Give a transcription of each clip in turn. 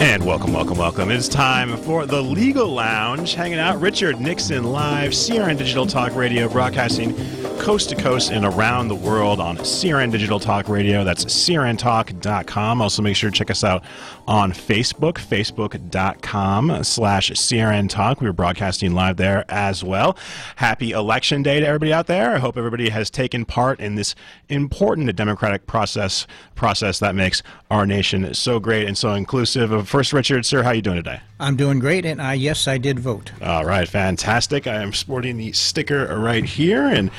And welcome, welcome, welcome. It's time for the Legal Lounge. Hanging out, Richard Nixon live, CRN Digital Talk Radio, broadcasting coast to coast and around the world on CRN Digital Talk Radio. That's crntalk.com. Also, make sure to check us out on Facebook, facebook.com/CRN Talk. We're broadcasting live there as well. Happy Election Day to everybody out there. I hope everybody has taken part in this important democratic process that makes our nation so great and so inclusive. First, Richard, sir, how are you doing today? I'm doing great, and yes, I did vote. All right, fantastic. I am sporting the sticker right here, and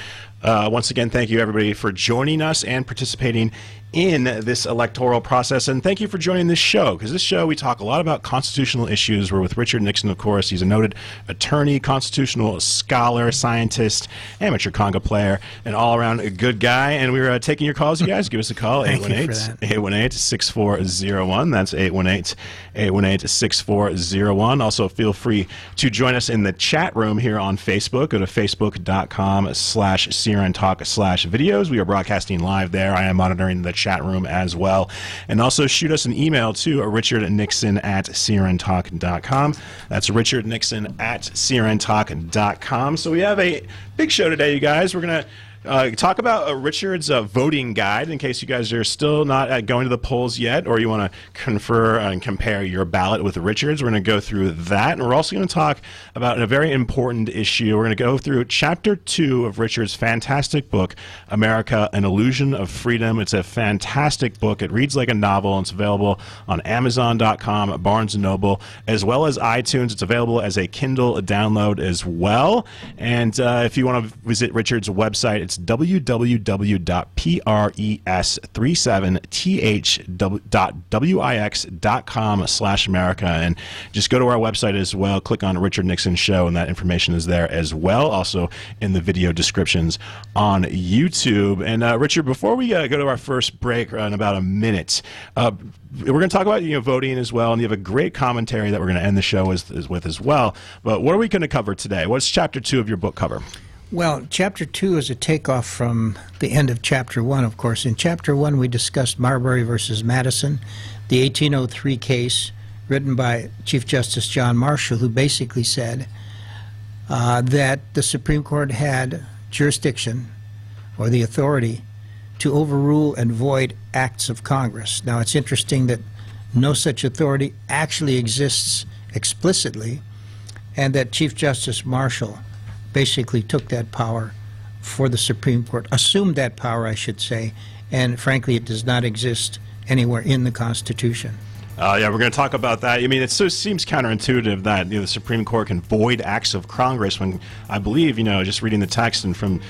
once again, thank you, everybody, for joining us and participating in this electoral process. And thank you for joining this show, because this show, we talk a lot about constitutional issues. We're with Richard Nixon, of course. He's a noted attorney, constitutional scholar, scientist, amateur conga player, and all-around a good guy. And we're taking your calls, you guys. Give us a call, 818-818-6401. That's 818-818-6401. Also, feel free to join us in the chat room here on Facebook. Go to facebook.com/CRNTalk/videos. We are broadcasting live there. I am monitoring the chat room as well. And also shoot us an email to richardnixon@crntalk.com. That's richardnixon@crntalk.com. So we have a big show today, you guys. We're going to talk about Richard's voting guide, in case you guys are still not going to the polls yet, or you want to confer and compare your ballot with Richard's. We're going to go through that, and we're also going to talk about a very important issue. We're going to go through Chapter 2 of Richard's fantastic book, America, An Illusion of Freedom. It's a fantastic book. It reads like a novel, and it's available on Amazon.com, Barnes & Noble, as well as iTunes. It's available as a Kindle download as well. And if you want to visit Richard's website, it's www.pres37th.wix.com/America, and just go to our website as well. Click on Richard Nixon Show, and that information is there as well. Also in the video descriptions on YouTube. And Richard, before we go to our first break in about a minute, we're going to talk about voting as well, and you have a great commentary that we're going to end the show with as well. But what are we going to cover today? What's Chapter 2 of your book cover? Well, Chapter 2 is a takeoff from the end of Chapter 1, of course. In Chapter 1, we discussed Marbury versus Madison, the 1803 case written by Chief Justice John Marshall, who basically said that the Supreme Court had jurisdiction or the authority to overrule and void acts of Congress. Now, it's interesting that no such authority actually exists explicitly, and that Chief Justice Marshall basically took that power for the Supreme Court, assumed that power, I should say, and frankly, it does not exist anywhere in the Constitution. Yeah, we're going to talk about that. I mean, it seems counterintuitive that the Supreme Court can void acts of Congress when I believe, just reading the text and from,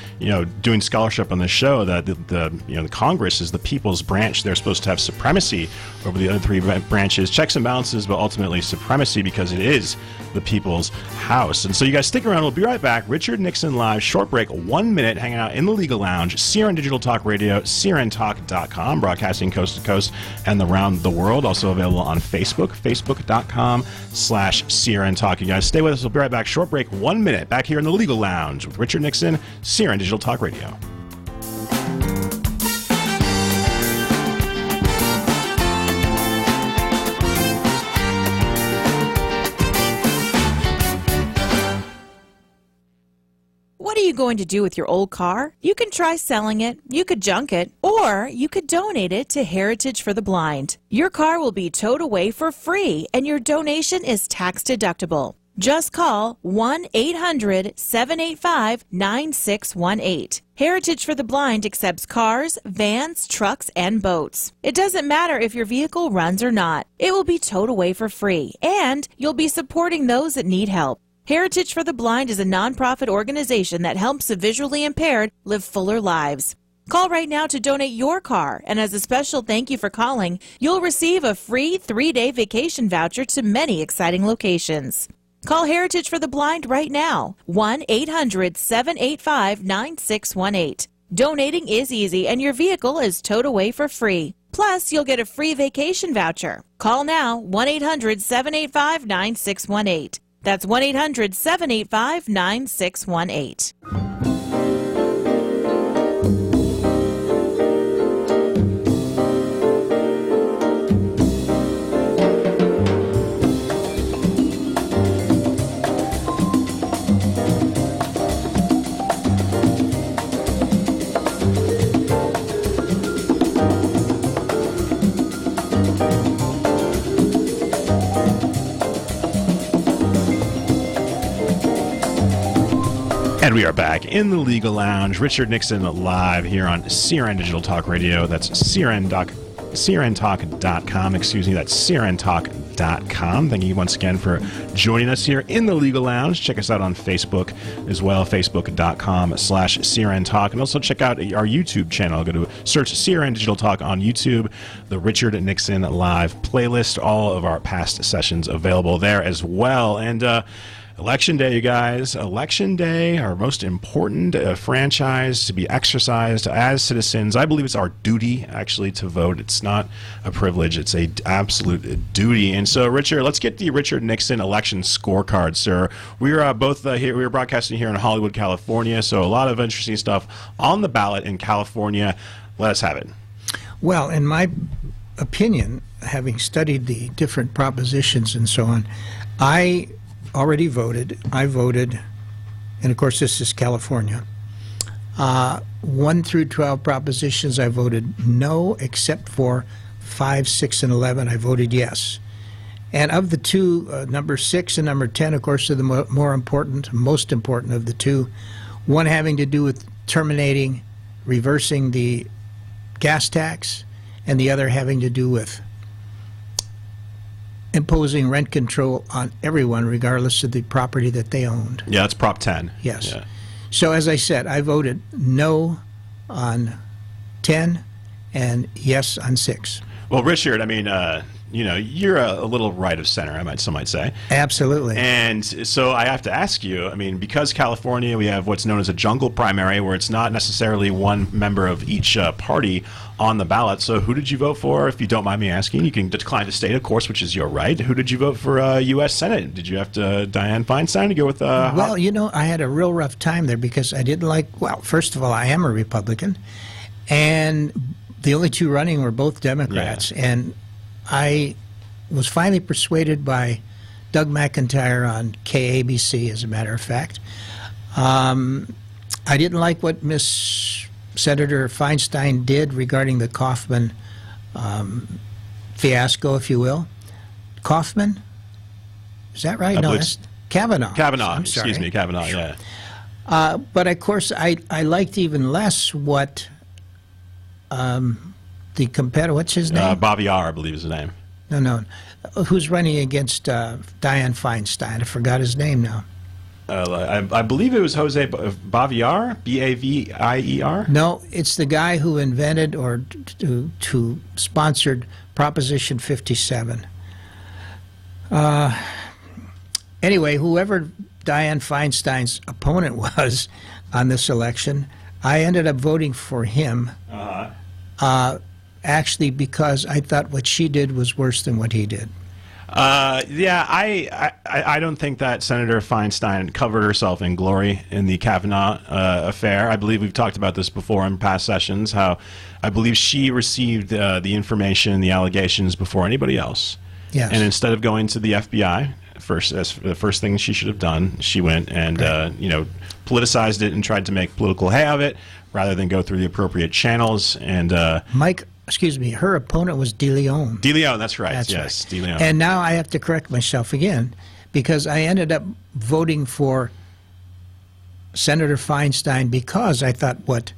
doing scholarship on this show, that the Congress is the people's branch. They're supposed to have supremacy over the other three branches, checks and balances, but ultimately supremacy because it is the people's house. And so you guys stick around. We'll be right back. Richard Nixon Live, short break, 1 minute, hanging out in the Legal Lounge, CRN Digital Talk Radio, crntalk.com, broadcasting coast to coast and around the world. Also available on Facebook, facebook.com/CRN Talk. You guys stay with us. We'll be right back. Short break, 1 minute, back here in the Legal Lounge with Richard Nixon, CRN Digital Talk Radio. What are you going to do with your old car? You can try selling it, you could junk it, or you could donate it to Heritage for the Blind. Your car will be towed away for free, and your donation is tax deductible. Just call 1-800-785-9618. Heritage for the Blind accepts cars, vans, trucks, and boats. It doesn't matter if your vehicle runs or not. It will be towed away for free, and you'll be supporting those that need help. Heritage for the Blind is a nonprofit organization that helps the visually impaired live fuller lives. Call right now to donate your car, and as a special thank you for calling, you'll receive a free 3-day vacation voucher to many exciting locations. Call Heritage for the Blind right now, 1-800-785-9618. Donating is easy, and your vehicle is towed away for free. Plus, you'll get a free vacation voucher. Call now, 1-800-785-9618. That's 1-800-785-9618. We are back in the Legal Lounge. Richard Nixon live here on CRN Digital Talk Radio. That's CRNTalk.com. Excuse me, that's CRNTalk.com. Thank you once again for joining us here in the Legal Lounge. Check us out on Facebook as well, Facebook.com/CRNTalk. And also check out our YouTube channel. Go to search CRN Digital Talk on YouTube, the Richard Nixon live playlist. All of our past sessions available there as well. And Election Day, you guys. Election Day, our most important franchise to be exercised as citizens. I believe it's our duty, actually, to vote. It's not a privilege. It's an absolute duty. And so, Richard, let's get the Richard Nixon election scorecard, sir. We're both here. We're broadcasting here in Hollywood, California, so a lot of interesting stuff on the ballot in California. Let us have it. Well, in my opinion, having studied the different propositions and so on, I already voted. I voted, and of course this is California. 1 through 12 propositions I voted no, except for 5, 6, and 11 I voted yes. And of the two, number 6 and number 10, of course, are the most important of the two. One having to do with reversing the gas tax, and the other having to do with imposing rent control on everyone, regardless of the property that they owned. Yeah, that's Prop 10. Yes. Yeah. So as I said, I voted no on 10 and yes on 6. Well, Richard, I mean, you know, you're a little right of center, some might say. Absolutely. And so I have to ask you, I mean, because California, we have what's known as a jungle primary, where it's not necessarily one member of each party on the ballot. So who did you vote for, if you don't mind me asking? You can decline to state, of course, which is your right. Who did you vote for U.S. Senate? Did you have to Dianne Feinstein to go with Well, you know, I had a real rough time there because I didn't like, well, first of all, I am a Republican, and the only two running were both Democrats. Yeah. And I was finally persuaded by Doug McIntyre on KABC, as a matter of fact. I didn't like what Miss Senator Feinstein did regarding the Kaufman fiasco, if you will. Kaufman? Is that right? No, that's Kavanaugh. Kavanaugh, I'm sorry. excuse me, Kavanaugh, yeah. But of course, I liked even less what the competitor, what's his name? Baviar, I believe is his name. No. Who's running against Dianne Feinstein? I forgot his name now. I believe it was Jose Baviar, B-A-V-I-E-R? No, it's the guy who invented or to sponsored Proposition 57. Anyway, whoever Dianne Feinstein's opponent was on this election, I ended up voting for him. Actually, because I thought what she did was worse than what he did. Yeah, I don't think that Senator Feinstein covered herself in glory in the Kavanaugh affair. I believe we've talked about this before in past sessions, how I believe she received the information, the allegations before anybody else. Yes. And instead of going to the FBI, the first thing she should have done, she went and you know, politicized it and tried to make political hay of it, rather than go through the appropriate channels. And excuse me, her opponent was De Leon. De Leon, that's right. That's yes, right. De Leon. And now I have to correct myself again, because I ended up voting for Senator Feinstein because I thought what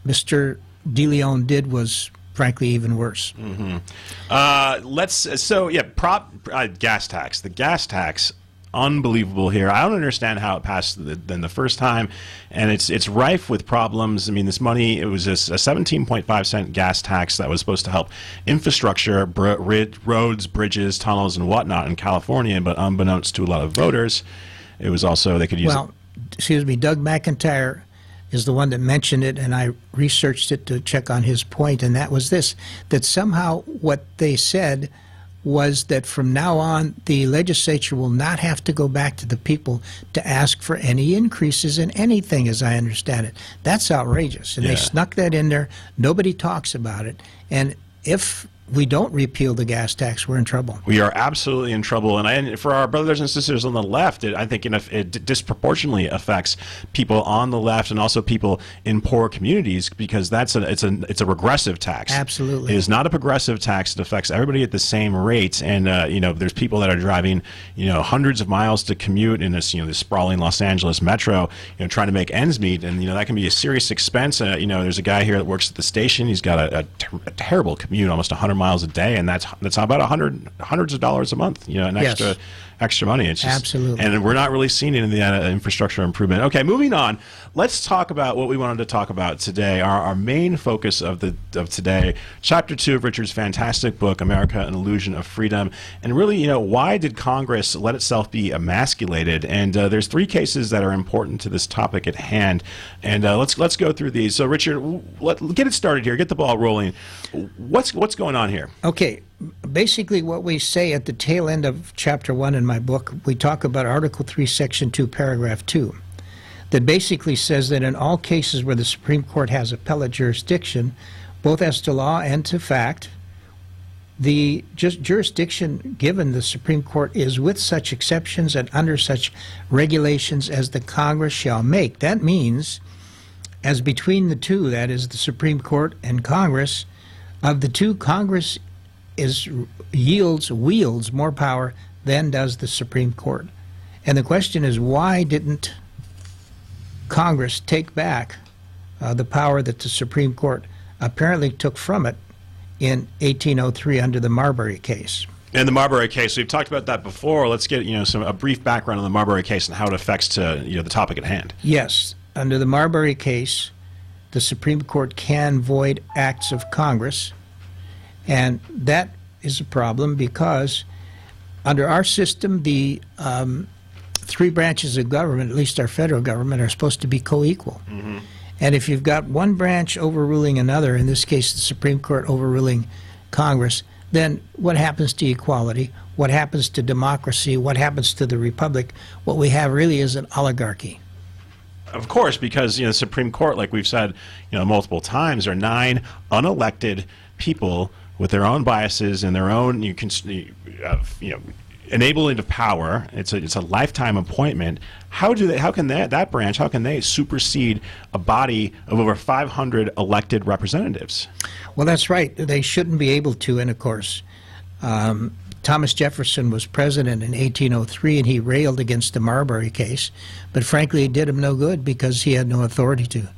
Mr. De Leon did was frankly even worse. Gas tax. The gas tax, unbelievable here. I don't understand how it passed the first time, and it's rife with problems. I mean, this money, it was a 17.5-cent gas tax that was supposed to help infrastructure, roads, bridges, tunnels, and whatnot in California, but unbeknownst to a lot of voters, it was also, they could use Well, excuse me, Doug McIntyre is the one that mentioned it, and I researched it to check on his point, and that was this, that somehow what they said was that from now on, the legislature will not have to go back to the people to ask for any increases in anything, as I understand it. That's outrageous. And they snuck that in there. Nobody talks about it. And if we don't repeal the gas tax, we're in trouble. We are absolutely in trouble. And for our brothers and sisters on the left, I think it disproportionately affects people on the left and also people in poor communities, because it's a regressive tax. Absolutely. It is not a progressive tax. It affects everybody at the same rate. And, there's people that are driving, hundreds of miles to commute in this, this sprawling Los Angeles metro, trying to make ends meet. And, that can be a serious expense. There's a guy here that works at the station. He's got a terrible commute, almost 100 miles a day, and that's about hundreds of dollars a month. An extra money. It's just, absolutely. And we're not really seeing it in the infrastructure improvement. Okay, moving on. Let's talk about what we wanted to talk about today. Our main focus of today, Chapter 2 of Richard's fantastic book, America: An Illusion of Freedom, and really, why did Congress let itself be emasculated? And there's 3 cases that are important to this topic at hand, and let's go through these. So, Richard, get it started here. Get the ball rolling. What's going on here? Okay. Basically, what we say at the tail end of Chapter 1 in my book, we talk about Article 3, Section 2, Paragraph 2, that basically says that in all cases where the Supreme Court has appellate jurisdiction, both as to law and to fact, the jurisdiction given the Supreme Court is with such exceptions and under such regulations as the Congress shall make. That means, as between the two, that is the Supreme Court and Congress, of the two, Congress wields more power than does the Supreme Court. And the question is, why didn't Congress take back the power that the Supreme Court apparently took from it in 1803 under the Marbury case? And the Marbury case, we've talked about that before. Let's get a brief background on the Marbury case and how it affects the topic at hand. Yes, under the Marbury case, the Supreme Court can void acts of Congress. And that is a problem because under our system, the 3 branches of government, at least our federal government, are supposed to be co-equal. Mm-hmm. And if you've got one branch overruling another, in this case the Supreme Court overruling Congress, then what happens to equality? What happens to democracy? What happens to the republic? What we have really is an oligarchy. Of course, because the Supreme Court, like we've said multiple times, are 9 unelected people with their own biases and their own enabling of power. It's a lifetime appointment. How can that branch supersede a body of over 500 elected representatives? Well, that's right. They shouldn't be able to. And of course, Thomas Jefferson was president in 1803, and he railed against the Marbury case. But frankly, it did him no good because he had no authority to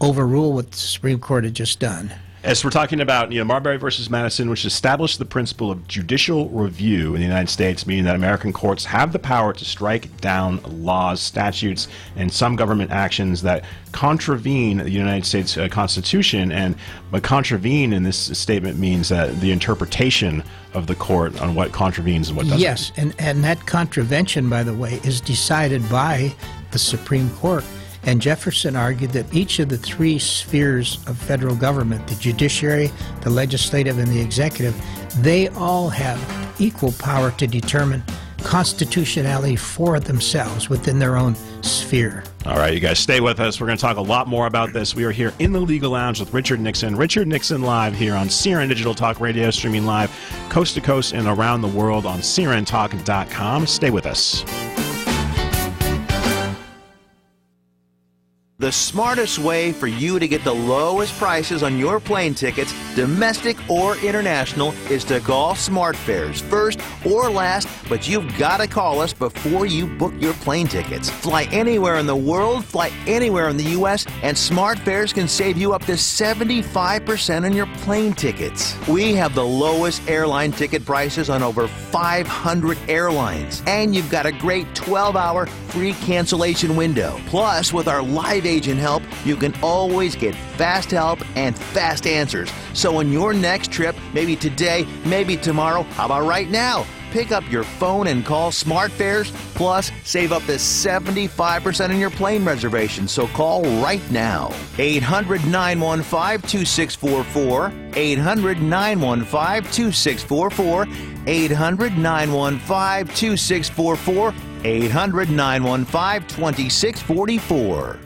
overrule what the Supreme Court had just done. As we're talking about, Marbury versus Madison, which established the principle of judicial review in the United States, meaning that American courts have the power to strike down laws, statutes, and some government actions that contravene the United States Constitution. And by contravene in this statement means that the interpretation of the court on what contravenes and what doesn't. Yes, and that contravention, by the way, is decided by the Supreme Court. And Jefferson argued that each of the 3 spheres of federal government, the judiciary, the legislative, and the executive, they all have equal power to determine constitutionality for themselves within their own sphere. All right, you guys stay with us. We're going to talk a lot more about this. We are here in the Legal Lounge with Richard Nixon. Richard Nixon live here on CRN Digital Talk Radio, streaming live coast to coast and around the world on crntalk.com. Stay with us. The smartest way for you to get the lowest prices on your plane tickets, domestic or international, is to call SmartFares first or last, but you've got to call us before you book your plane tickets. Fly anywhere in the world, fly anywhere in the U.S., and SmartFares can save you up to 75% on your plane tickets. We have the lowest airline ticket prices on over 500 airlines, and you've got a great 12-hour free cancellation window. Plus, with our live agent help, you can always get fast help and fast answers. So on your next trip, maybe today, maybe tomorrow, how about right now? Pick up your phone and call SmartFares, plus save up to 75% on your plane reservation. So call right now. 800-915-2644, 800-915-2644, 800-915-2644, 800-915-2644.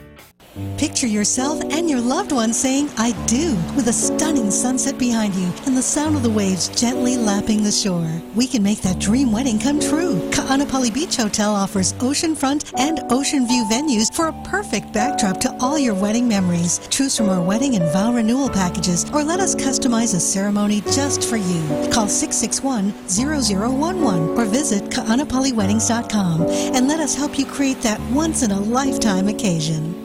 Picture yourself and your loved one saying, I do, with a stunning sunset behind you and the sound of the waves gently lapping the shore. We can make that dream wedding come true. Ka'anapali Beach Hotel offers oceanfront and ocean view venues for a perfect backdrop to all your wedding memories. Choose from our wedding and vow renewal packages or let us customize a ceremony just for you. Call 661-0011 or visit ka'anapaliweddings.com and let us help you create that once-in-a-lifetime occasion.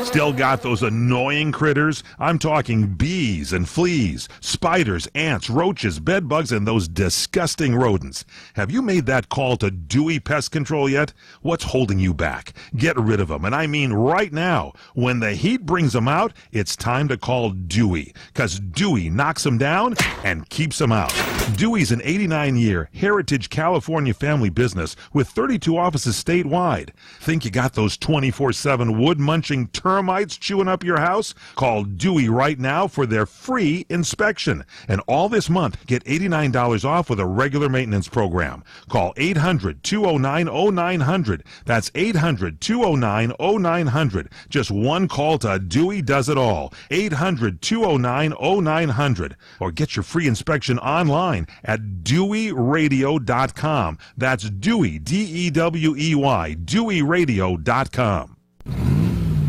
Still got those annoying critters? I'm talking bees and fleas, spiders, ants, roaches, bedbugs, and those disgusting rodents. Have you made that call to Dewey Pest Control yet? What's holding you back? Get rid of them, and I mean right now. When the heat brings them out, it's time to call Dewey, because Dewey knocks them down and keeps them out. Dewey's an 89-year Heritage California family business with 32 offices statewide. Think you got those 24/7 wood-munching termites chewing up your house? Call Dewey right now for their free inspection. And all this month, get $89 off with a regular maintenance program. Call 800-209-0900. That's 800-209-0900. Just one call to Dewey does it all. 800-209-0900. Or get your free inspection online at DeweyRadio.com. That's Dewey, D-E-W-E-Y, DeweyRadio.com.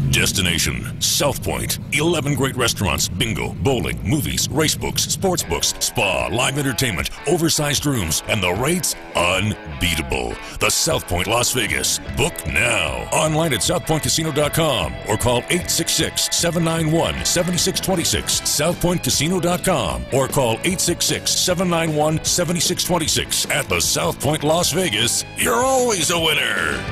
Destination South Point. 11 great restaurants, bingo, bowling, movies, race books, sports books, spa, live entertainment, oversized rooms, and the rates unbeatable. The South Point Las Vegas. Book now. Online at southpointcasino.com or call 866-791-7626. southpointcasino.com or call 866-791-7626. At the South Point Las Vegas, you're always a winner.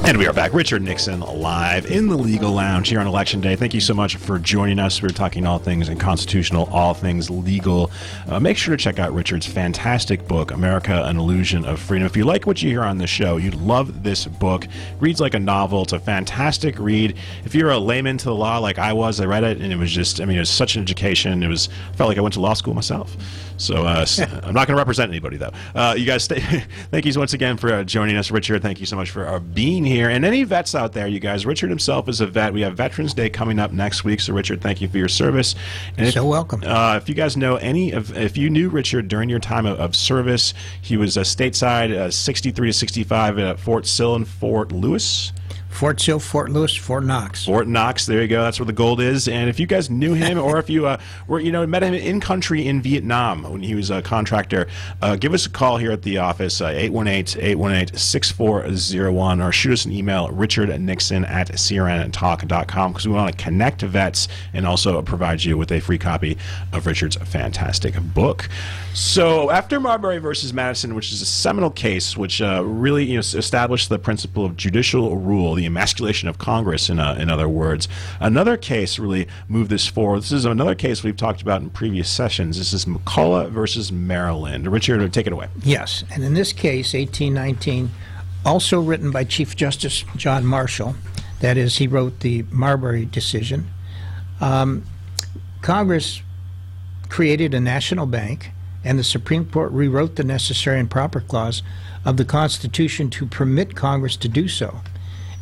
And we are back. Richard Nixon live in the Legal Lounge here on Election Day. Thank you so much for joining us. We're talking all things constitutional, all things legal. Make sure to check out Richard's fantastic book, America, An Illusion of Freedom. If you like what you hear on the show, you'd love this book. It reads like a novel. It's a fantastic read. If you're a layman to the law like I was, I read it, and it was just, I mean, it was such an education. I felt like I went to law school myself. So I'm not going to represent anybody, though. You guys, thank you once again for joining us. Richard, thank you so much for being here. And any vets out there, you guys, Richard himself is a vet. We have Veterans Day coming up next week. So, Richard, thank you for your service. And so welcome. If you guys know if you knew Richard during your time of service, he was stateside 63 to 65 at Fort Sill and Fort Lewis. Fort Sill, Fort Lewis, Fort Knox. Fort Knox, there you go. That's where the gold is. And if you guys knew him, or if you met him in country in Vietnam when he was a contractor, give us a call here at the office, 818-818-6401, or shoot us an email, richardnixon@crntalk.com, because we want to connect to vets and also provide you with a free copy of Richard's fantastic book. So after Marbury versus Madison, which is a seminal case, which really established the principle of judicial rule, the emasculation of Congress, in other words. Another case really moved this forward. This is another case we've talked about in previous sessions. This is McCulloch versus Maryland. Richard, take it away. Yes, and in this case, 1819, also written by Chief Justice John Marshall, that is, he wrote the Marbury decision. Congress created a national bank, and the Supreme Court rewrote the necessary and proper clause of the Constitution to permit Congress to do so,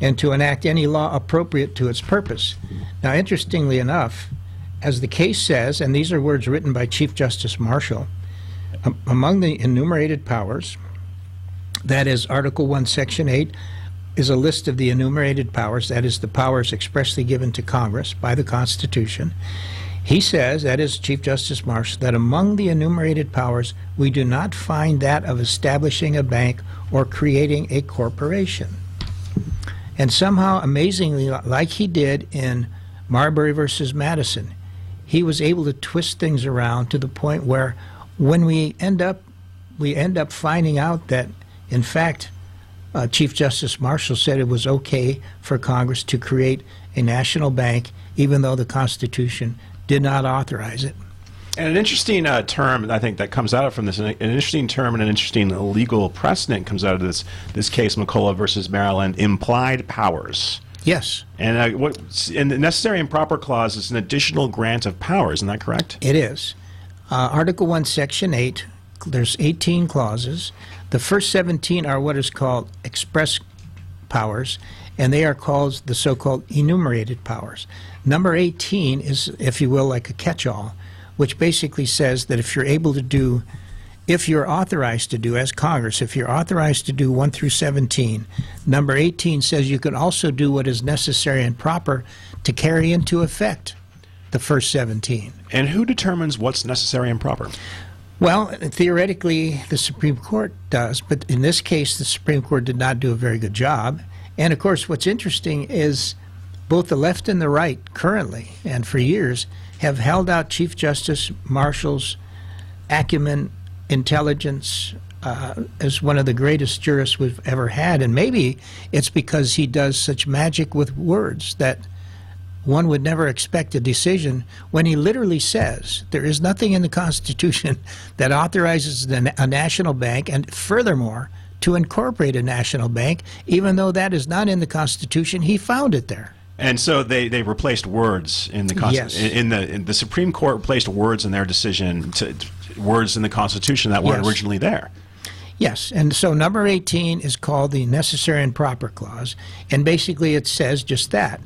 and to enact any law appropriate to its purpose. Now, interestingly enough, as the case says, and these are words written by Chief Justice Marshall, among the enumerated powers, that is, Article 1, Section 8, is a list of the enumerated powers, that is, the powers expressly given to Congress by the Constitution. He says, that is Chief Justice Marshall, that among the enumerated powers, we do not find that of establishing a bank or creating a corporation. And somehow, amazingly, like he did in Marbury versus Madison, he was able to twist things around to the point where when we end up finding out that, in fact, Chief Justice Marshall said it was okay for Congress to create a national bank, even though the Constitution did not authorize it. And an interesting term, I think, that comes out from this, an interesting term and an interesting legal precedent comes out of this case, McCullough versus Maryland, implied powers. Yes. And and the necessary and proper clause is an additional grant of powers, isn't that correct? It is. Article 1, Section 8, there's 18 clauses. The first 17 are what is called express powers, and they are called the so-called enumerated powers. Number 18 is, if you will, like a catch-all, which basically says that if you're authorized to do, as Congress, if you're authorized to do 1 through 17, number 18 says you can also do what is necessary and proper to carry into effect the first 17. And who determines what's necessary and proper? Well, theoretically, the Supreme Court does, but in this case, the Supreme Court did not do a very good job. And of course, what's interesting is both the left and the right currently, and for years, have held out Chief Justice Marshall's acumen, intelligence, as one of the greatest jurists we've ever had. And maybe it's because he does such magic with words that one would never expect a decision when he literally says there is nothing in the Constitution that authorizes a national bank, and furthermore, to incorporate a national bank, even though that is not in the Constitution. He found it there. And so they replaced words in the Constitution. Yes. In the Supreme Court replaced words in their decision to words in the Constitution that weren't originally there. Yes, and so number 18 is called the Necessary and Proper Clause, and basically it says just that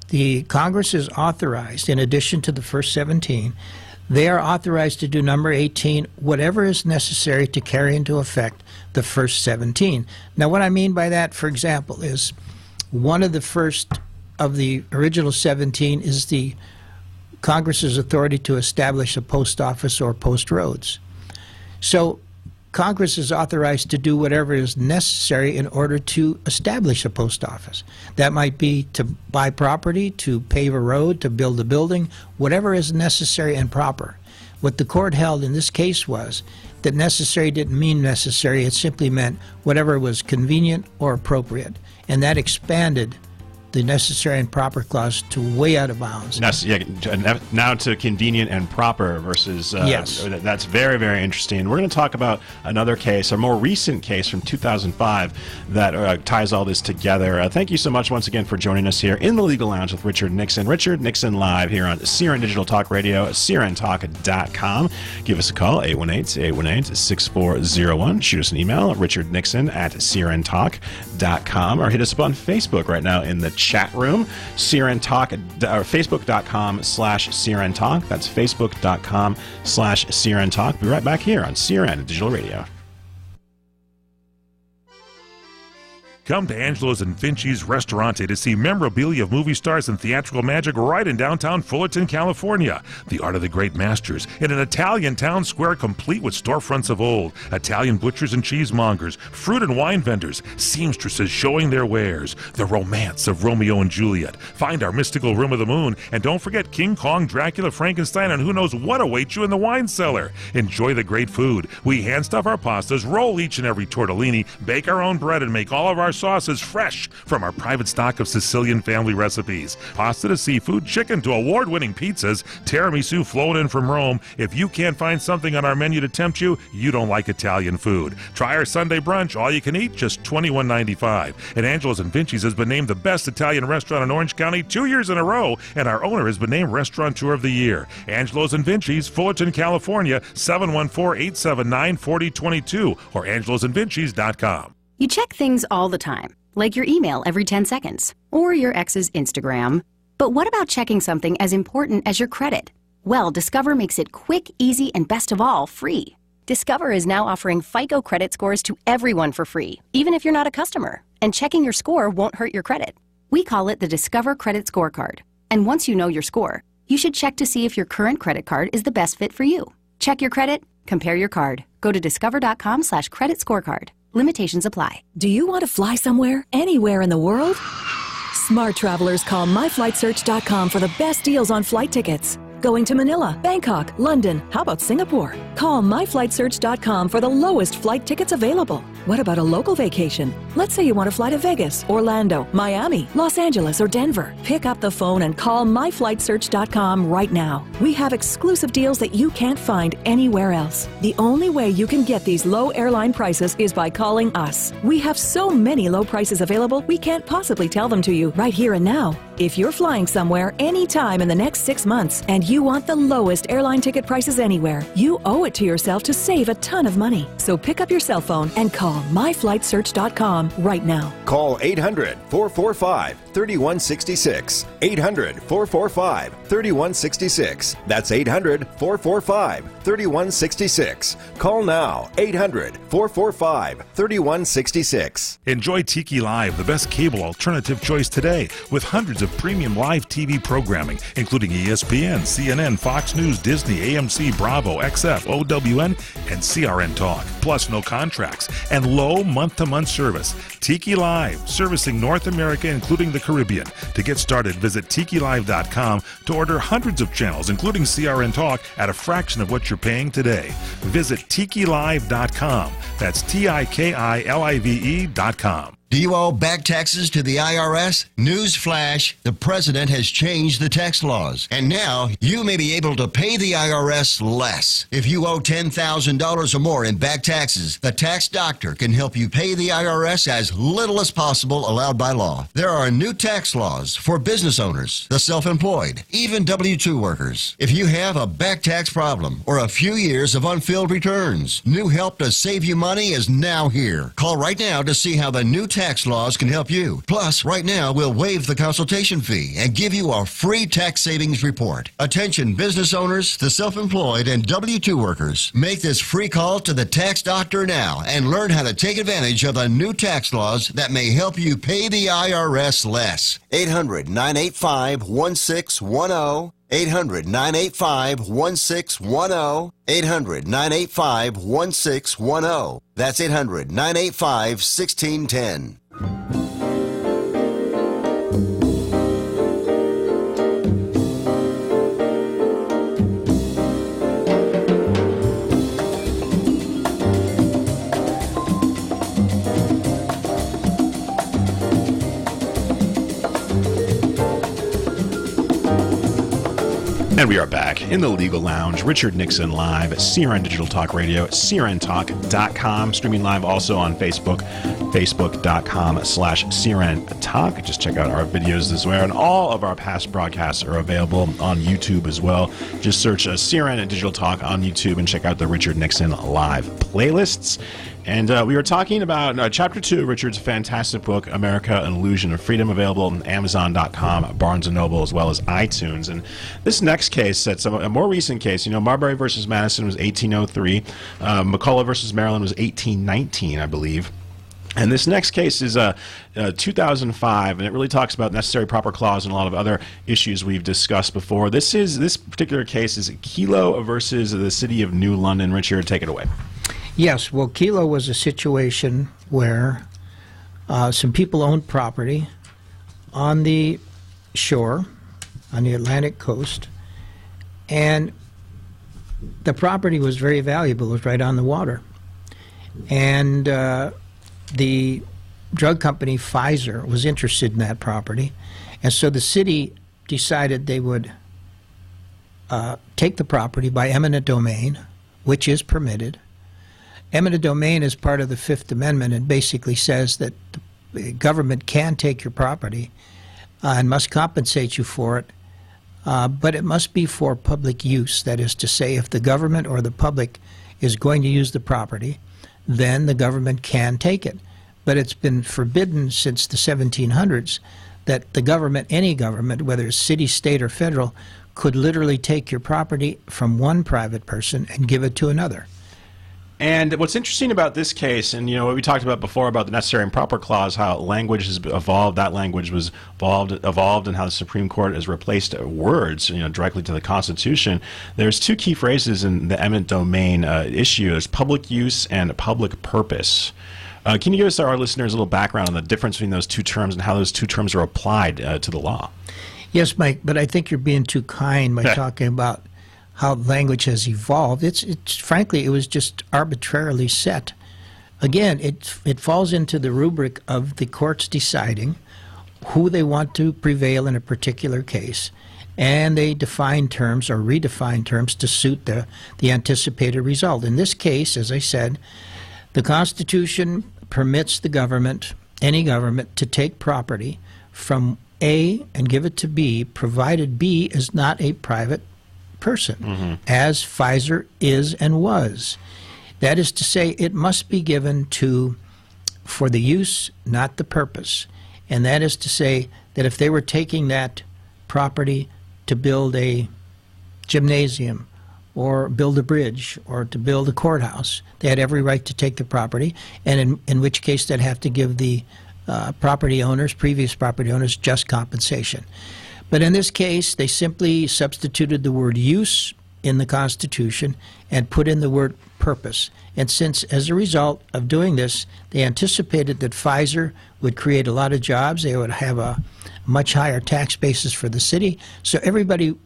the Congress is authorized, in addition to the first 17, they are authorized to do number 18, whatever is necessary to carry into effect the first 17. Now, what I mean by that, for example, is one of the first of the original 17 is the Congress's authority to establish a post office or post roads. So Congress is authorized to do whatever is necessary in order to establish a post office. That might be to buy property, to pave a road, to build a building, whatever is necessary and proper. What the court held in this case was that necessary didn't mean necessary. It simply meant whatever was convenient or appropriate. And that expanded the necessary and proper clause to way out of bounds. Now to convenient and proper versus yes. That's very, very interesting. We're going to talk about another case, a more recent case from 2005 that ties all this together. Thank you so much once again for joining us here in the Legal Lounge with Richard Nixon. Richard Nixon live here on CRN Digital Talk Radio, CRNTalk.com. Give us a call, 818-818-6401. Shoot us an email, richardnixon@CRNTalk.com, or hit us up on Facebook right now in the chat room, CRN Talk, or Facebook.com/CRN Talk. That's Facebook.com/CRN Talk. Be right back here on CRN Digital Radio. Come to Angelo's and Vinci's Restaurante to see memorabilia of movie stars and theatrical magic right in downtown Fullerton, California. The Art of the Great Masters in an Italian town square complete with storefronts of old, Italian butchers and cheesemongers, fruit and wine vendors, seamstresses showing their wares, the romance of Romeo and Juliet. Find our mystical Room of the Moon, and don't forget King Kong, Dracula, Frankenstein, and who knows what awaits you in the wine cellar. Enjoy the great food. We hand stuff our pastas, roll each and every tortellini, bake our own bread, and make all of our sauces fresh from our private stock of Sicilian family recipes. Pasta to seafood, chicken to award-winning pizzas, tiramisu flown in from Rome. If you can't find something on our menu to tempt you, you don't like Italian food. Try our Sunday brunch, all you can eat, just $21.95. And Angelo's and Vinci's has been named the best Italian restaurant in Orange County 2 years in a row, and our owner has been named Restaurateur of the Year. Angelo's and Vinci's, Fullerton, California, 714-879-4022, or angelosandvinci's.com. You check things all the time, like your email every 10 seconds, or your ex's Instagram. But what about checking something as important as your credit? Well, Discover makes it quick, easy, and best of all, free. Discover is now offering FICO credit scores to everyone for free, even if you're not a customer. And checking your score won't hurt your credit. We call it the Discover Credit Scorecard. And once you know your score, you should check to see if your current credit card is the best fit for you. Check your credit, compare your card. Go to discover.com/credit scorecard. Limitations apply. Do you want to fly somewhere, anywhere in the world? Smart travelers call myflightsearch.com for the best deals on flight tickets. Going to Manila, Bangkok, London, how about Singapore? Call myflightsearch.com for the lowest flight tickets available. What about a local vacation? Let's say you want to fly to Vegas, Orlando, Miami, Los Angeles, or Denver. Pick up the phone and call myflightsearch.com right now. We have exclusive deals that you can't find anywhere else. The only way you can get these low airline prices is by calling us. We have so many low prices available, we can't possibly tell them to you right here and now. If you're flying somewhere anytime in the next 6 months and you want the lowest airline ticket prices anywhere, you owe it to yourself to save a ton of money. So pick up your cell phone and call myflightsearch.com right now. Call 800-445-3166. 800-445-3166. That's 800-445-3166. Call now. 800-445-3166. Enjoy Tiki Live, the best cable alternative choice today, with hundreds of premium live TV programming, including ESPN, CNN, Fox News, Disney, AMC, Bravo, XF, OWN, and CRN Talk. Plus no contracts and low month-to-month service. Tiki Live, servicing North America, including the Caribbean. To get started, visit TikiLive.com to order hundreds of channels, including CRN Talk, at a fraction of what you're paying today. Visit TikiLive.com. That's TikiLive.com. Do you owe back taxes to the IRS? News flash, the president has changed the tax laws, and now you may be able to pay the IRS less. If you owe $10,000 or more in back taxes, the tax doctor can help you pay the IRS as little as possible allowed by law. There are new tax laws for business owners, the self-employed, even W-2 workers. If you have a back tax problem or a few years of unfilled returns, new help to save you money is now here. Call right now to see how the new tax laws can help you. Plus, right now, we'll waive the consultation fee and give you a free tax savings report. Attention business owners, the self-employed, and W-2 workers. Make this free call to the tax doctor now and learn how to take advantage of the new tax laws that may help you pay the IRS less. 800-985-1610. 800-985-1610. 800-985-1610. That's 800-985-1610. And we are back in the Legal Lounge. Richard Nixon live at CRN Digital Talk Radio, CRNTalk.com. Streaming live also on Facebook, Facebook.com/CRN Talk. Just check out our videos as well. And all of our past broadcasts are available on YouTube as well. Just search CRN and Digital Talk on YouTube and check out the Richard Nixon live playlists. And we were talking about Chapter 2 of Richard's fantastic book, America, An Illusion of Freedom, available on Amazon.com, Barnes & Noble, as well as iTunes. And this next case, that's a more recent case. You know, Marbury versus Madison was 1803. McCullough versus Maryland was 1819, I believe. And this next case is 2005, and it really talks about necessary proper clause and a lot of other issues we've discussed before. This particular case is Kelo versus the City of New London. Richard, take it away. Yes, well, Kelo was a situation where some people owned property on the shore, on the Atlantic coast, and the property was very valuable. It was right on the water. And the drug company Pfizer was interested in that property, and so the city decided they would take the property by eminent domain, which is permitted. Eminent domain is part of the Fifth Amendment and basically says that the government can take your property and must compensate you for it, but it must be for public use. That is to say, if the government or the public is going to use the property, then the government can take it. But it's been forbidden since the 1700s that the government, any government, whether it's city, state, or federal, could literally take your property from one private person and give it to another. And what's interesting about this case, and you know what we talked about before about the necessary and proper clause, how language has evolved. That language was evolved, and how the Supreme Court has replaced words, directly to the Constitution. There's two key phrases in the eminent domain issue: there's public use and public purpose. Can you give us, our listeners, a little background on the difference between those two terms and how those two terms are applied to the law? Yes, Mike, but I think you're being too kind by talking about how language has evolved. It's frankly, it was just arbitrarily set again, it falls into the rubric of the courts deciding who they want to prevail in a particular case, and they define terms or redefine terms to suit the anticipated result. In this case, as I said, the Constitution permits the government, any government, to take property from A and give it to B, provided B is not a private person, as Pfizer is and was. That is to say, it must be given for the use, not the purpose. And that is to say that if they were taking that property to build a gymnasium or build a bridge or to build a courthouse, they had every right to take the property, and in which case they'd have to give the property owners, previous property owners, just compensation. But in this case, they simply substituted the word use in the Constitution and put in the word purpose. And since, as a result of doing this, they anticipated that Pfizer would create a lot of jobs, they would have a much higher tax basis for the city, so everybody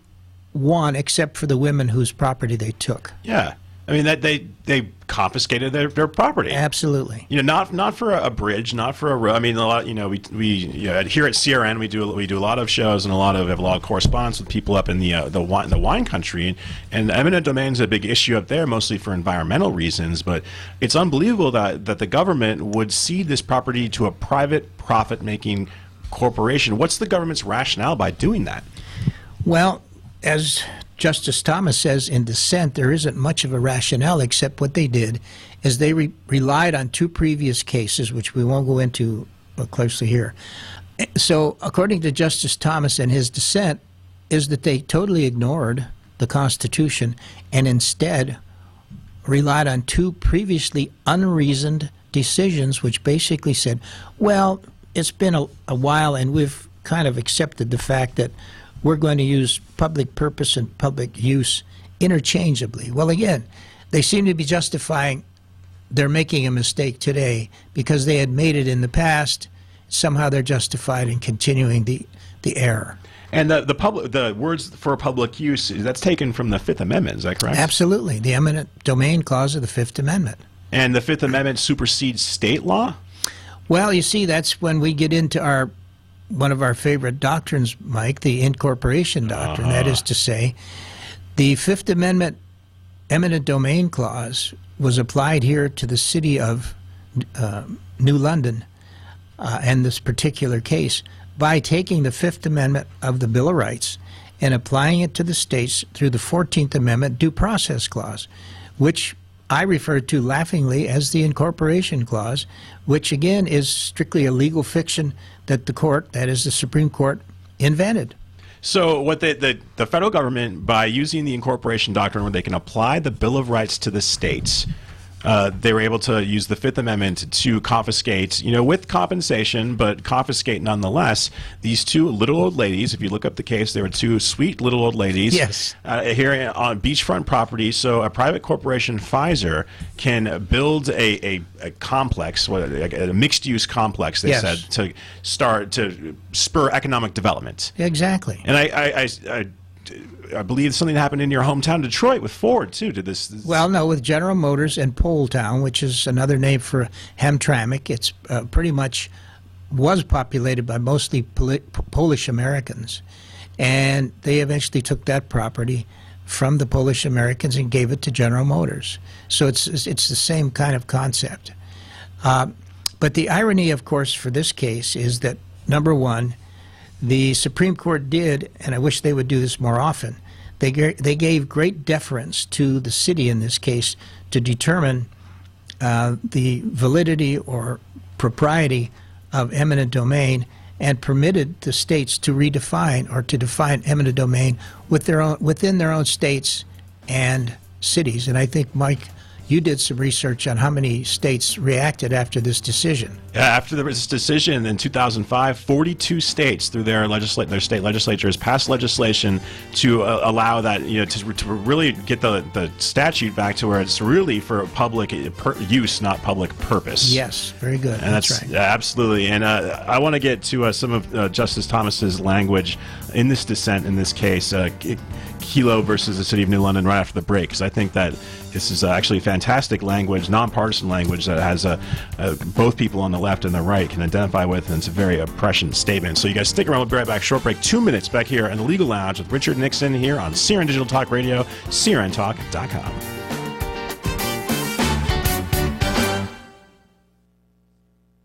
won except for the women whose property they took. Yeah. I mean, that they confiscated their property. Absolutely. Not for a bridge, not for a road. I mean, a lot. We here at CRN we do a lot of shows and have a lot of correspondence with people up in the wine country, and eminent domain is a big issue up there, mostly for environmental reasons. But it's unbelievable that the government would cede this property to a private profit-making corporation. What's the government's rationale by doing that? Well, as Justice Thomas says in dissent, there isn't much of a rationale, except what they did is they relied on two previous cases, which we won't go into closely here. So according to Justice Thomas and his dissent, is that they totally ignored the Constitution and instead relied on two previously unreasoned decisions, which basically said, well, it's been a while and we've kind of accepted the fact that we're going to use public purpose and public use interchangeably. Well, again, they seem to be justifying they're making a mistake today because they had made it in the past. Somehow they're justified in continuing the error. And the words for public use, that's taken from the Fifth Amendment, is that correct? Absolutely. The eminent domain clause of the Fifth Amendment. And the Fifth Amendment supersedes state law? Well, you see, that's when we get into one of our favorite doctrines, Mike, the incorporation doctrine. That is to say, the Fifth Amendment eminent domain clause was applied here to the city of New London in this particular case by taking the Fifth Amendment of the Bill of Rights and applying it to the states through the 14th Amendment due process clause, which I refer to laughingly as the incorporation clause, which again is strictly a legal fiction that the court, that is the Supreme Court, invented. So what the federal government, by using the incorporation doctrine where they can apply the Bill of Rights to the states, they were able to use the Fifth Amendment to confiscate, with compensation, but confiscate nonetheless, these two little old ladies. If you look up the case, they were two sweet little old ladies. Yes. Here on beachfront property. So a private corporation, Pfizer, can build a complex, a mixed-use complex, they said, to spur economic development. Exactly. And I believe something happened in your hometown, Detroit, with Ford, too. Did this? Well, no, with General Motors and Poletown, which is another name for Hamtramck. It's pretty much was populated by mostly Polish Americans. And they eventually took that property from the Polish Americans and gave it to General Motors. So it's the same kind of concept. But the irony, of course, for this case is that, number one, the Supreme Court did, and I wish they would do this more often, they gave great deference to the city in this case to determine the validity or propriety of eminent domain and permitted the states to redefine or to define eminent domain within their own states and cities. And I think, Mike, you did some research on how many states reacted after this decision. Yeah, after this decision in 2005, 42 states, through their state legislatures, passed legislation to allow that, to really get the statute back to where it's really for public use, not public purpose. Yes, very good. And that's right. Absolutely. And I want to get to some of Justice Thomas's language in this dissent, in this case, Kelo versus the City of New London, right after the break, because I think that This is actually fantastic language, nonpartisan language that has both people on the left and the right can identify with, and it's a very prescient statement. So you guys stick around. We'll be right back. Short break, 2 minutes back here in the Legal Lounge with Richard Nixon here on CRN Digital Talk Radio, CRNTalk.com.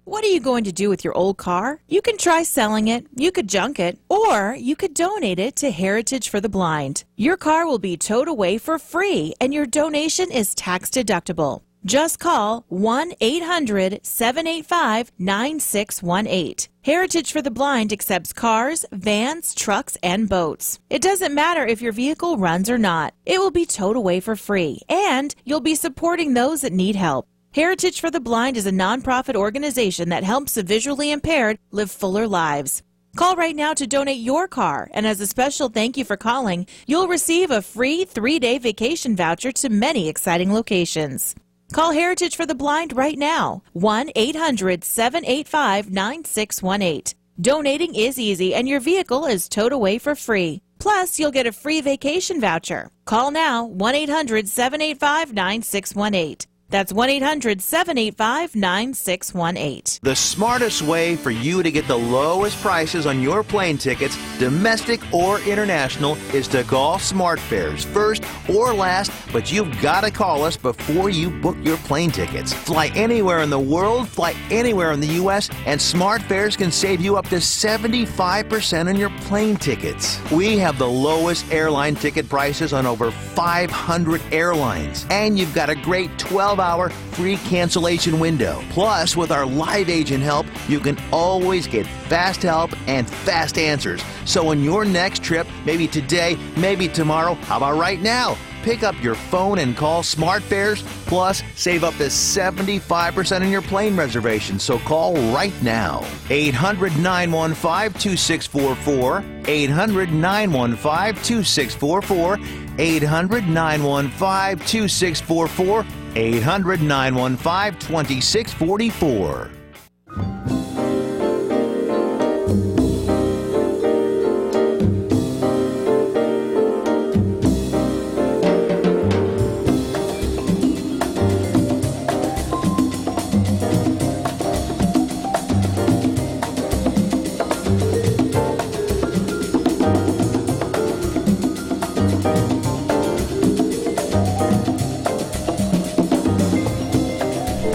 What are you going to do with your old car? You can try selling it, you could junk it, or you could donate it to Heritage for the Blind. Your car will be towed away for free, and your donation is tax deductible. Just call 1-800-785-9618. Heritage for the Blind accepts cars, vans, trucks, and boats. It doesn't matter if your vehicle runs or not. It will be towed away for free, and you'll be supporting those that need help. Heritage for the Blind is a nonprofit organization that helps the visually impaired live fuller lives. Call right now to donate your car, and as a special thank you for calling, you'll receive a free 3-day vacation voucher to many exciting locations. Call Heritage for the Blind right now, 1-800-785-9618. Donating is easy, and your vehicle is towed away for free. Plus, you'll get a free vacation voucher. Call now, 1-800-785-9618. That's 1-800-785-9618. The smartest way for you to get the lowest prices on your plane tickets, domestic or international, is to call SmartFares first or last, but you've got to call us before you book your plane tickets. Fly anywhere in the world, fly anywhere in the U.S., and SmartFares can save you up to 75% on your plane tickets. We have the lowest airline ticket prices on over 500 airlines, and you've got a great 12-hour free cancellation window. Plus, with our live agent help, you can always get fast help and fast answers. So on your next trip, maybe today, maybe tomorrow, how about right now? Pick up your phone and call SmartFares, plus save up to 75% on your plane reservation. So call right now. 800-915-2644, 800-915-2644, 800-915-2644, 800-915-2644.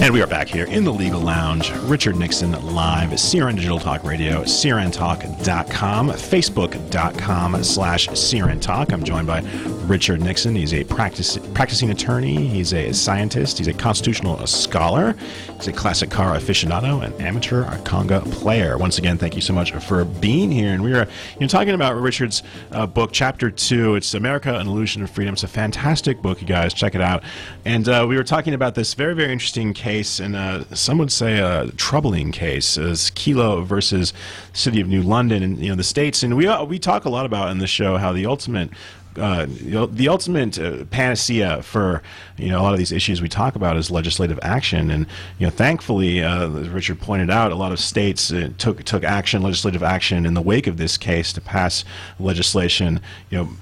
And we are back here in the Legal Lounge. Richard Nixon live at CRN Digital Talk Radio, CRNTalk.com, Facebook.com/CRNTalk. I'm joined by Richard Nixon. He's a practicing attorney. He's a scientist. He's a constitutional scholar. He's a classic car aficionado and amateur conga player. Once again, thank you so much for being here. And we are talking about Richard's book, Chapter 2. It's America, an Illusion of Freedom. It's a fantastic book, you guys. Check it out. And we were talking about this very, very interesting case, and some would say a troubling case, is Kelo versus City of New London and the states. And we talk a lot about in the show how the ultimate panacea for a lot of these issues we talk about is legislative action, and thankfully, as Richard pointed out, a lot of states took action, legislative action, in the wake of this case to pass legislation,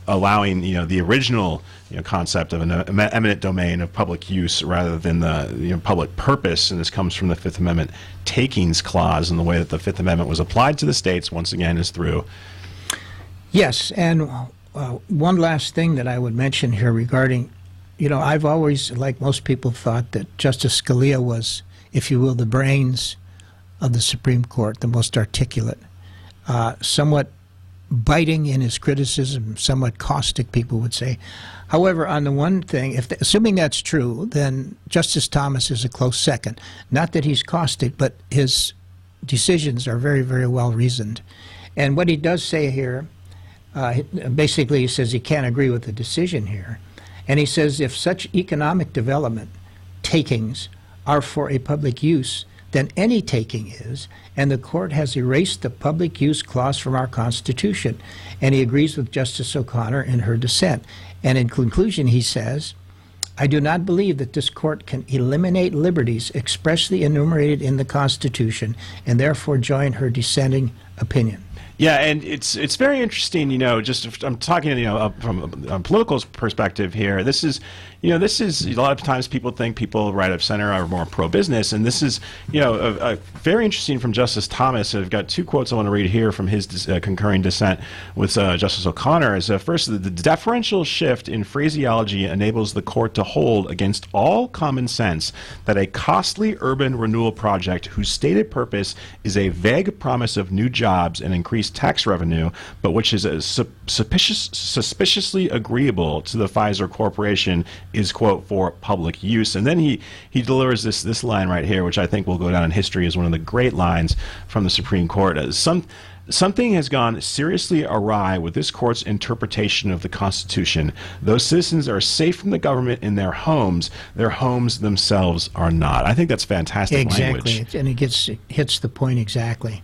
allowing the original concept of an eminent domain of public use rather than the public purpose, and this comes from the Fifth Amendment takings clause, and the way that the Fifth Amendment was applied to the states once again is through. Yes, and one last thing that I would mention here regarding, I've always, like most people, thought that Justice Scalia was, if you will, the brains of the Supreme Court, the most articulate, somewhat biting in his criticism, somewhat caustic, people would say. However, on the one thing, assuming that's true, then Justice Thomas is a close second. Not that he's caustic, but his decisions are very, very well reasoned. And what he does say here, basically he says he can't agree with the decision here. And he says if such economic development takings are for a public use, then any taking is, and the court has erased the public use clause from our Constitution. And he agrees with Justice O'Connor in her dissent. And in conclusion, he says, I do not believe that this court can eliminate liberties expressly enumerated in the Constitution, and therefore join her dissenting opinion. Yeah, and it's very interesting. I'm talking, from a political perspective here. This is a lot of times people think people right of center are more pro-business, and this is, a very interesting from Justice Thomas. I've got two quotes I want to read here from his concurring dissent with Justice O'Connor. First, the deferential shift in phraseology enables the court to hold against all common sense that a costly urban renewal project whose stated purpose is a vague promise of new jobs and increased tax revenue, but which is suspiciously agreeable to the Pfizer Corporation, is, quote, for public use. And then he delivers this line right here, which I think will go down in history as one of the great lines from the Supreme Court. Something has gone seriously awry with this court's interpretation of the Constitution. Those citizens are safe from the government in their homes themselves are not. I think that's fantastic language. Exactly, and it hits the point exactly.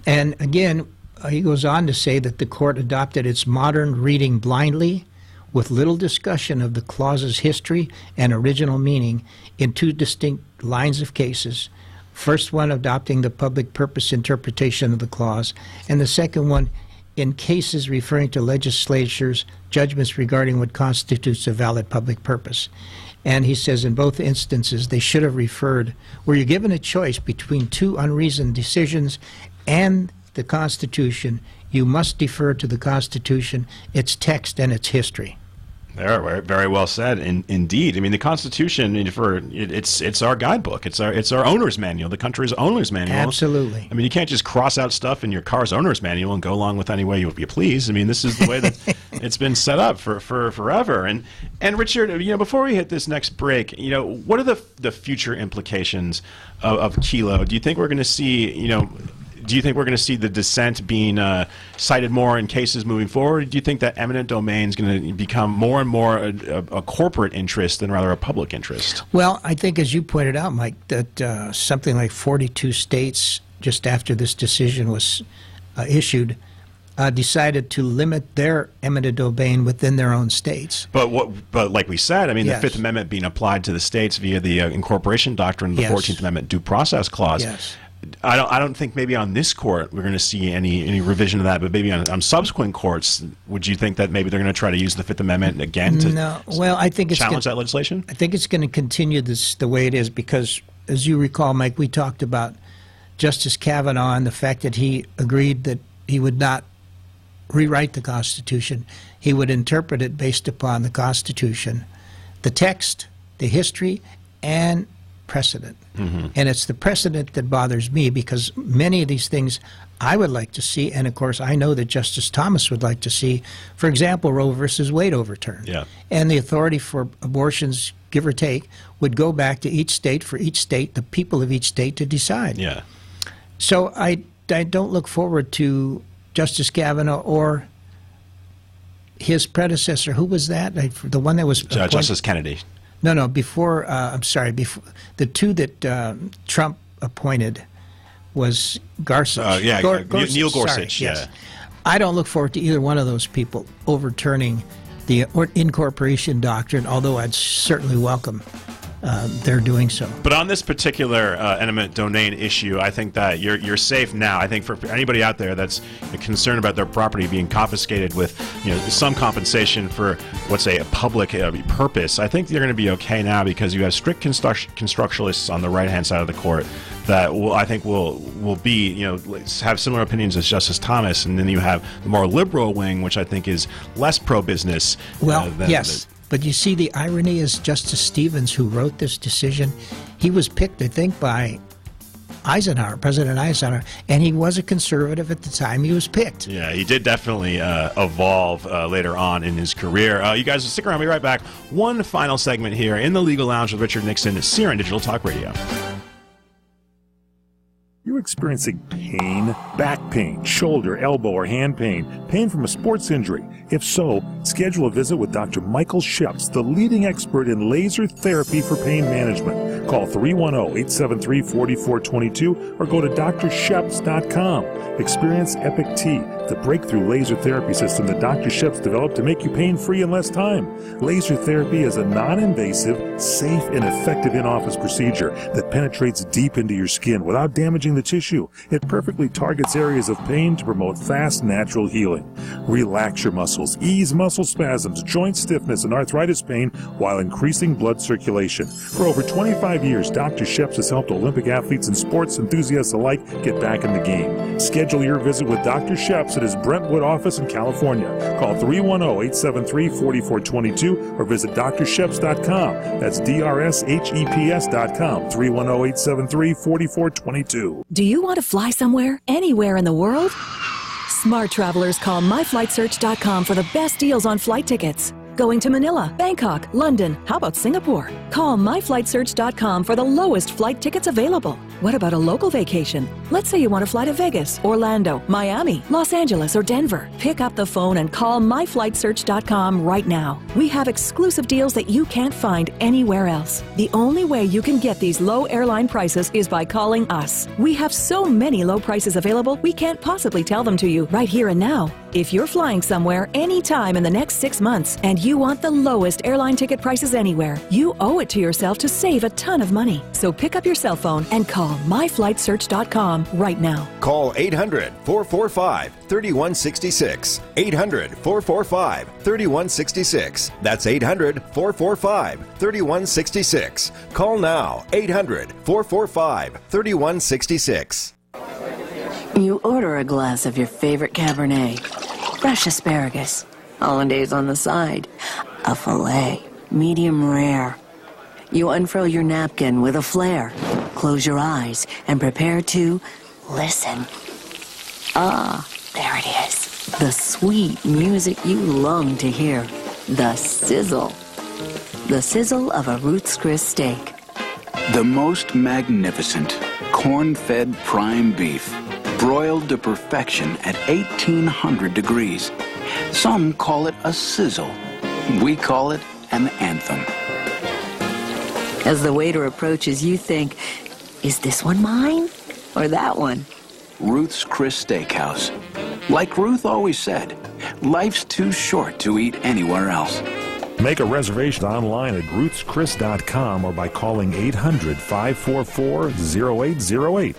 And again, he goes on to say that the court adopted its modern reading blindly, with little discussion of the clause's history and original meaning in two distinct lines of cases. First one adopting the public purpose interpretation of the clause, and the second one in cases referring to legislatures' judgments regarding what constitutes a valid public purpose. And he says in both instances they should have referred, were you given a choice between two unreasoned decisions and the Constitution, you must defer to the Constitution, its text, and its history. Very, very well said. Indeed, I mean the Constitution. It's our guidebook. It's our owner's manual. The country's owner's manual. Absolutely. I mean, you can't just cross out stuff in your car's owner's manual and go along with any way you please. I mean, this is the way that it's been set up for forever. And Richard, before we hit this next break, what are the future implications of Kelo? Do you think we're going to see Do you think we're going to see the dissent being cited more in cases moving forward? Or do you think that eminent domain is going to become more and more a corporate interest than rather a public interest? Well, I think, as you pointed out, Mike, that something like 42 states, just after this decision was issued, decided to limit their eminent domain within their own states. But like we said, I mean, Yes. the Fifth Amendment being applied to the states via the incorporation doctrine, the Yes. 14th Amendment due process clause. Yes. I don't think maybe on this court we're going to see any revision of that, but maybe on subsequent courts, would you think that maybe they're going to try to use the Fifth Amendment again to I think it's challenge that legislation? I think it's going to continue the way it is because, as you recall, Mike, we talked about Justice Kavanaugh and the fact that he agreed that he would not rewrite the Constitution. He would interpret it based upon the Constitution, the text, the history, and precedent. Mm-hmm. And it's the precedent that bothers me because many of these things I would like to see, and of course I know that Justice Thomas would like to see, for example, Roe versus Wade overturned. Yeah. And the authority for abortions, give or take, would go back to each state, for each state, the people of each state to decide. Yeah. So I don't look forward to Justice Kavanaugh or his predecessor. Who was that? The one that was Justice Kennedy. No, before, before the two that Trump appointed was Gorsuch. Gorsuch. Neil Gorsuch, yes. Yeah. I don't look forward to either one of those people overturning the incorporation doctrine, although I'd certainly welcome their doing so. But on this particular eminent domain issue, I think that you're safe now. I think for anybody out there that's concerned about their property being confiscated with some compensation for what's a public purpose, I think you're going to be okay now because you have strict constructionists on the right-hand side of the court that I think will be have similar opinions as Justice Thomas, and then you have the more liberal wing, which I think is less pro-business. Well, yes. But you see, the irony is Justice Stevens, who wrote this decision, he was picked, I think, by Eisenhower, President Eisenhower, and he was a conservative at the time he was picked. Yeah, he did definitely evolve later on in his career. You guys stick around. We'll be right back. One final segment here in the Legal Lounge with Richard Nixon, CRN Digital Talk Radio. You're experiencing pain, back pain, shoulder, elbow, or hand pain, pain from a sports injury. If so, schedule a visit with Dr. Michael Sheps, the leading expert in laser therapy for pain management. Call 310-873-4422 or go to drsheps.com. Experience Epic T, the breakthrough laser therapy system that Dr. Sheps developed to make you pain-free in less time. Laser therapy is a non-invasive, safe, and effective in-office procedure that penetrates deep into your skin without damaging the tissue. It perfectly targets areas of pain to promote fast, natural healing. Relax your muscles, ease muscle spasms, joint stiffness, and arthritis pain while increasing blood circulation. For over 25 years, Dr. Sheps has helped Olympic athletes and sports enthusiasts alike get back in the game. Schedule your visit with Dr. Sheps at his Brentwood office in California. Call 310-873-4422 or visit drsheps.com. That's DRSHEPS.com. 310-873-4422. Do you want to fly somewhere, anywhere in the world? Smart travelers call myflightsearch.com for the best deals on flight tickets. Going to Manila, Bangkok, London, how about Singapore? Call myflightsearch.com for the lowest flight tickets available. What about a local vacation? Let's say you want to fly to Vegas, Orlando, Miami, Los Angeles, or Denver. Pick up the phone and call myflightsearch.com right now. We have exclusive deals that you can't find anywhere else. The only way you can get these low airline prices is by calling us. We have so many low prices available, we can't possibly tell them to you right here and now. If you're flying somewhere anytime in the next 6 months and you want the lowest airline ticket prices anywhere, you owe it to yourself to save a ton of money. So pick up your cell phone and call myflightsearch.com right now. Call 800-445-3166. 800-445-3166. That's 800-445-3166. Call now. 800-445-3166. You order a glass of your favorite Cabernet, fresh asparagus, hollandaise on the side, a filet, medium rare. You unfurl your napkin with a flair, close your eyes, and prepare to listen. Ah, there it is. The sweet music you long to hear. The sizzle. The sizzle of a Ruth's Chris steak. The most magnificent corn-fed prime beef, broiled to perfection at 1800 degrees. Some call it a sizzle. We call it an anthem. As the waiter approaches, you think, is this one mine or that one? Ruth's Chris Steakhouse. Like Ruth always said, life's too short to eat anywhere else. Make a reservation online at ruthschris.com or by calling 800-544-0808.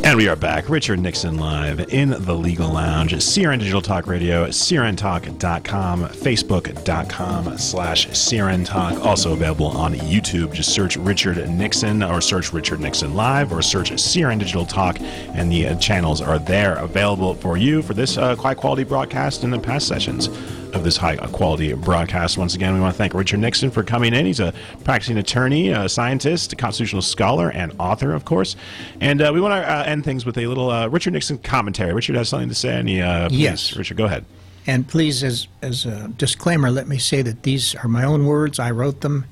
And we are back. Richard Nixon live in the Legal Lounge. CRN Digital Talk Radio, CRNTalk.com, Facebook.com/CRNTalk. Also available on YouTube. Just search Richard Nixon or search Richard Nixon Live or search CRN Digital Talk, and the channels are there available for you for this high quality broadcast and the past sessions of this high-quality broadcast. Once again, we want to thank Richard Nixon for coming in. He's a practicing attorney, a scientist, a constitutional scholar, and author, of course. And we want to end things with a little Richard Nixon commentary. Richard has something to say. And yes. Richard, go ahead. And please, as a disclaimer, let me say that these are my own words. I wrote them,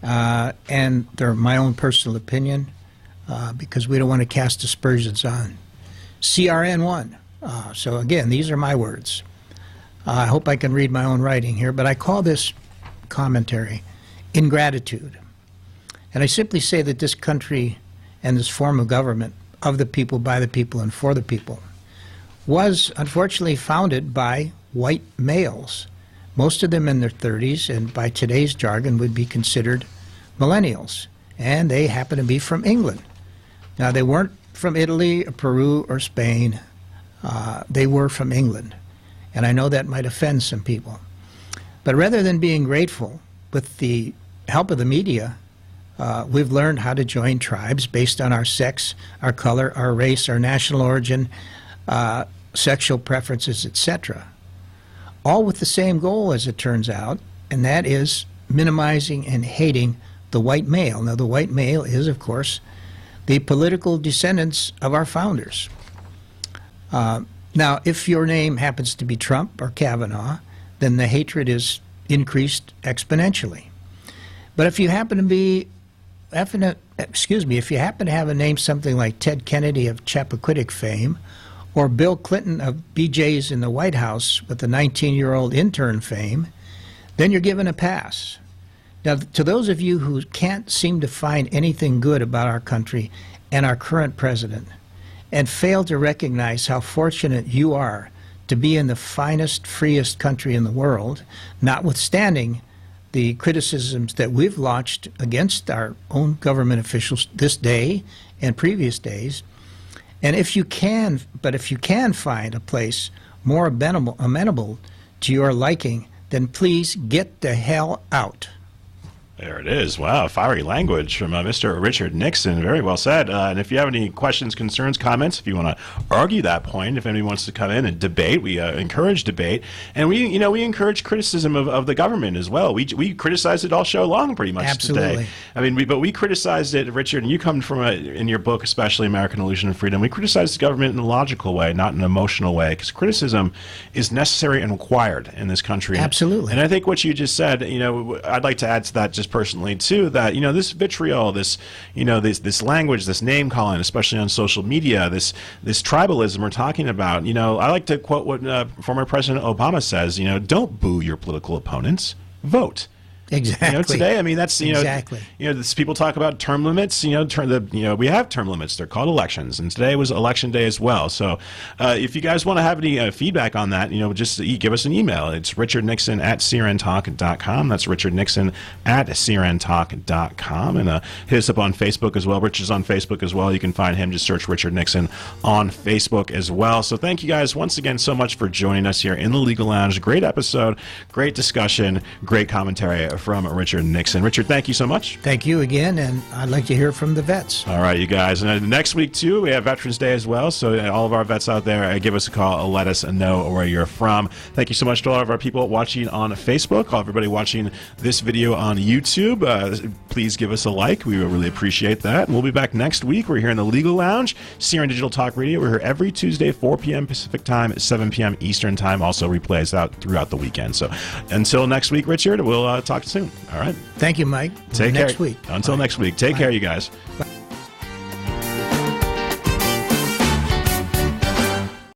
and they're my own personal opinion, because we don't want to cast aspersions on CRN1. So again, these are my words. I hope I can read my own writing here, but I call this commentary ingratitude. And I simply say that this country and this form of government, of the people, by the people, and for the people, was unfortunately founded by white males, most of them in their 30s, and by today's jargon would be considered millennials. And they happen to be from England. Now, they weren't from Italy, or Peru, or Spain. They were from England. And I know that might offend some people. But rather than being grateful, with the help of the media, we've learned how to join tribes based on our sex, our color, our race, our national origin, sexual preferences, etc. All with the same goal, as it turns out, and that is minimizing and hating the white male. Now, the white male is, of course, the political descendants of our founders. Now, if your name happens to be Trump or Kavanaugh, then the hatred is increased exponentially. But if you happen to be, if you happen to have a name something like Ted Kennedy of Chappaquiddick fame, or Bill Clinton of BJ's in the White House with the 19-year-old intern fame, then you're given a pass. Now, to those of you who can't seem to find anything good about our country and our current president, and fail to recognize how fortunate you are to be in the finest, freest country in the world, notwithstanding the criticisms that we've launched against our own government officials this day and previous days, and if you can find a place more amenable to your liking, then please get the hell out. There it is. Wow, fiery language from Mr. Richard Nixon. Very well said. And if you have any questions, concerns, comments, if you want to argue that point, if anybody wants to come in and debate, we encourage debate. And we encourage criticism of the government as well. We criticized it all show long pretty much Absolutely. today. I mean, but we criticized it, Richard, and you come from, in your book, especially American Illusion of Freedom, we criticized the government in a logical way, not in an emotional way, because criticism is necessary and required in this country. Absolutely. And I think what you just said, I'd like to add to that just personally too, that this vitriol, this language, this name calling, especially on social media, this tribalism we're talking about, I like to quote what former President Obama says, don't boo your political opponents, vote. Exactly. Today, I mean, that's exactly. This, people talk about term limits. We have term limits. They're called elections, and today was election day as well. So, if you guys want to have any feedback on that, just give us an email. It's richardnixon@crntalk.com. That's richardnixon@crntalk.com, and hit us up on Facebook as well. Richard's on Facebook as well. You can find him. Just search Richard Nixon on Facebook as well. So, thank you guys once again so much for joining us here in the Legal Lounge. Great episode, great discussion, great commentary from Richard Nixon. Richard, thank you so much. Thank you again, and I'd like to hear from the vets. All right, you guys. And next week, too, we have Veterans Day as well, so all of our vets out there, give us a call, let us know where you're from. Thank you so much to all of our people watching on Facebook, all everybody watching this video on YouTube. Please give us a like. We would really appreciate that. And we'll be back next week. We're here in the Legal Lounge, CRN Digital Talk Radio. We're here every Tuesday, 4 p.m. Pacific Time, 7 p.m. Eastern Time. Also replays out throughout the weekend. So until next week, Richard, we'll talk soon. All right. Thank you, Mike. Take care. Next week. Until next week. Take care, you guys. Bye.